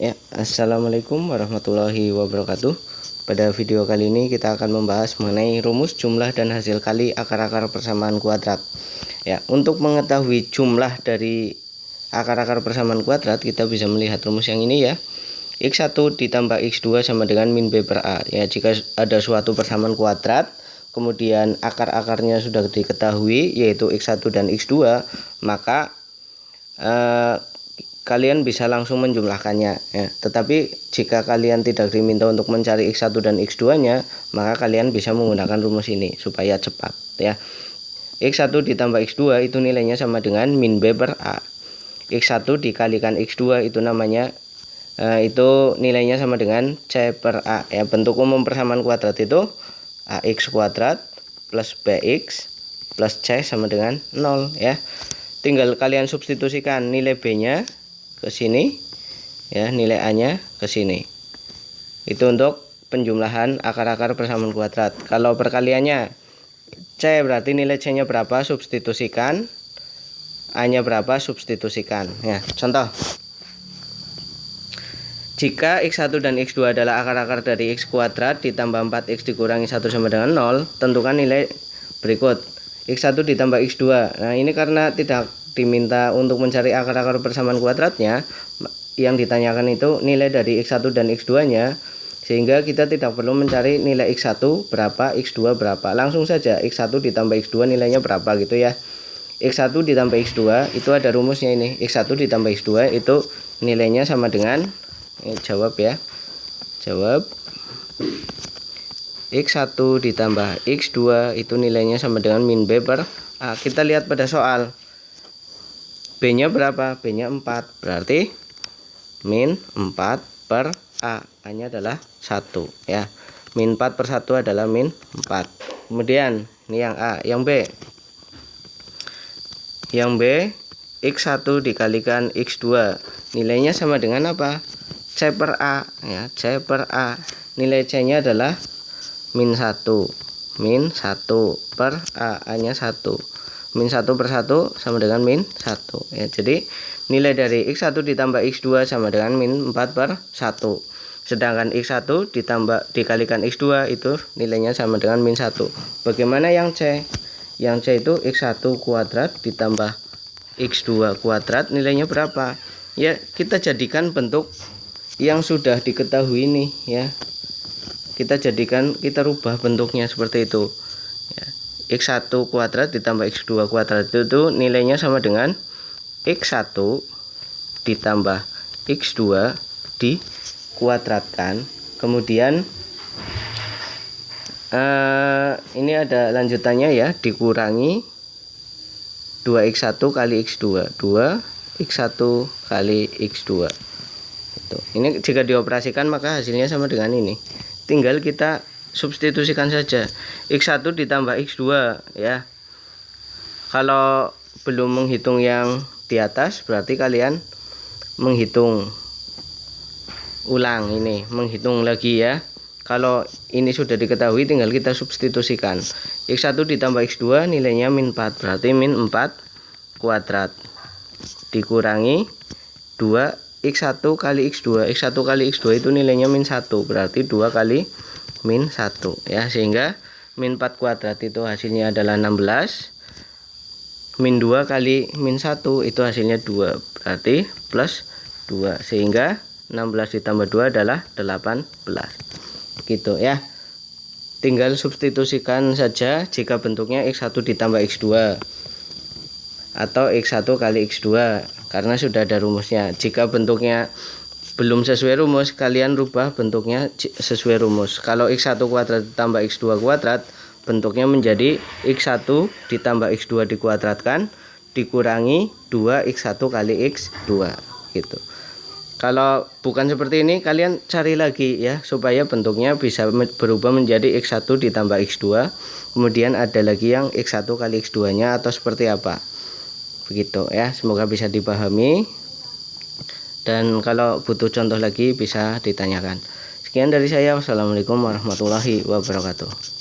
Ya, assalamualaikum warahmatullahi wabarakatuh. Pada video kali ini kita akan membahas mengenai rumus jumlah dan hasil kali akar-akar persamaan kuadrat. Ya, untuk mengetahui jumlah dari akar-akar persamaan kuadrat, kita bisa melihat rumus yang ini ya. X1 ditambah X2 sama dengan min B per A. Ya, jika ada suatu persamaan kuadrat, kemudian akar-akarnya sudah diketahui yaitu X1 dan X2, maka kalian bisa langsung menjumlahkannya ya. Tetapi jika kalian tidak diminta untuk mencari X1 dan X2 nya, maka kalian bisa menggunakan rumus ini supaya cepat ya. X1 ditambah X2 itu nilainya sama dengan min B per A. X1 dikalikan X2 itu namanya itu nilainya sama dengan C per A ya. Bentuk umum persamaan kuadrat itu AX kuadrat plus BX plus C sama dengan 0 ya. Tinggal kalian substitusikan nilai B nya ke sini ya, nilai A nya ke sini. Itu untuk penjumlahan akar-akar persamaan kuadrat. Kalau perkaliannya C berarti nilai C nya berapa, substitusikan. A nya berapa, substitusikan ya. Contoh, jika X1 dan X2 adalah akar-akar dari X kuadrat ditambah 4X dikurangi 1 sama dengan 0, tentukan nilai berikut. X1 ditambah X2. Nah, ini karena tidak diminta untuk mencari akar-akar persamaan kuadratnya, yang ditanyakan itu nilai dari X1 dan X2 nya, sehingga kita tidak perlu mencari nilai X1 berapa, X2 berapa. Langsung saja X1 ditambah X2 nilainya berapa gitu ya. X1 ditambah X2 itu ada rumusnya ini. X1 ditambah X2 itu nilainya sama dengan jawab ya. Jawab X1 ditambah X2 itu nilainya sama dengan min B per A. Kita lihat pada soal. B nya berapa? B nya 4. Berarti min 4 per A. A nya adalah 1 ya. Min 4 per 1 adalah min 4. Kemudian ini yang A. Yang B, X1 dikalikan X2 nilainya sama dengan apa? C per A ya. C per A. Nilai C nya adalah min 1. Min 1 per A. A nya 1. Min 1 per 1 sama dengan min 1 ya. Jadi nilai dari X1 ditambah X2 sama dengan min 4 per 1. Sedangkan X1 dikalikan X2 itu nilainya sama dengan min 1. Bagaimana yang C? Yang C itu X1 kuadrat ditambah X2 kuadrat nilainya berapa? Ya, kita jadikan bentuk yang sudah diketahui ini ya. Kita rubah bentuknya seperti itu ya. X1 kuadrat ditambah X2 kuadrat itu nilainya sama dengan X1 ditambah X2 dikuadratkan. Kemudian ini ada lanjutannya ya, dikurangi 2x1 kali x2. 2x1 kali x2 itu. Ini jika dioperasikan maka hasilnya sama dengan ini. Tinggal kita substitusikan saja. X1 ditambah X2 ya. Kalau belum menghitung yang di atas, berarti kalian menghitung ulang ini, menghitung lagi ya. Kalau ini sudah diketahui, tinggal kita substitusikan. X1 ditambah X2 nilainya min 4, berarti min 4 kuadrat dikurangi 2x1 kali x2. X1 kali x2 itu nilainya min 1, berarti 2 kali min 1 ya. Sehingga min 4 kuadrat itu hasilnya adalah 16. Min 2 kali min 1 itu hasilnya 2, berarti plus 2. Sehingga 16 ditambah 2 adalah 18 gitu ya. Tinggal substitusikan saja jika bentuknya X1 ditambah X2 atau X1 kali X2 karena sudah ada rumusnya. Jika bentuknya belum sesuai rumus, kalian rubah bentuknya sesuai rumus. Kalau X1 kuadrat ditambah X2 kuadrat, bentuknya menjadi X1 ditambah X2 dikuadratkan dikurangi 2x1 kali x2 gitu. Kalau bukan seperti ini, kalian cari lagi ya supaya bentuknya bisa berubah menjadi X1 ditambah X2. Kemudian ada lagi yang X1 kali X2 nya atau seperti apa. Begitu ya, semoga bisa dipahami. Dan kalau butuh contoh lagi bisa ditanyakan. Sekian dari saya. Wassalamualaikum warahmatullahi wabarakatuh.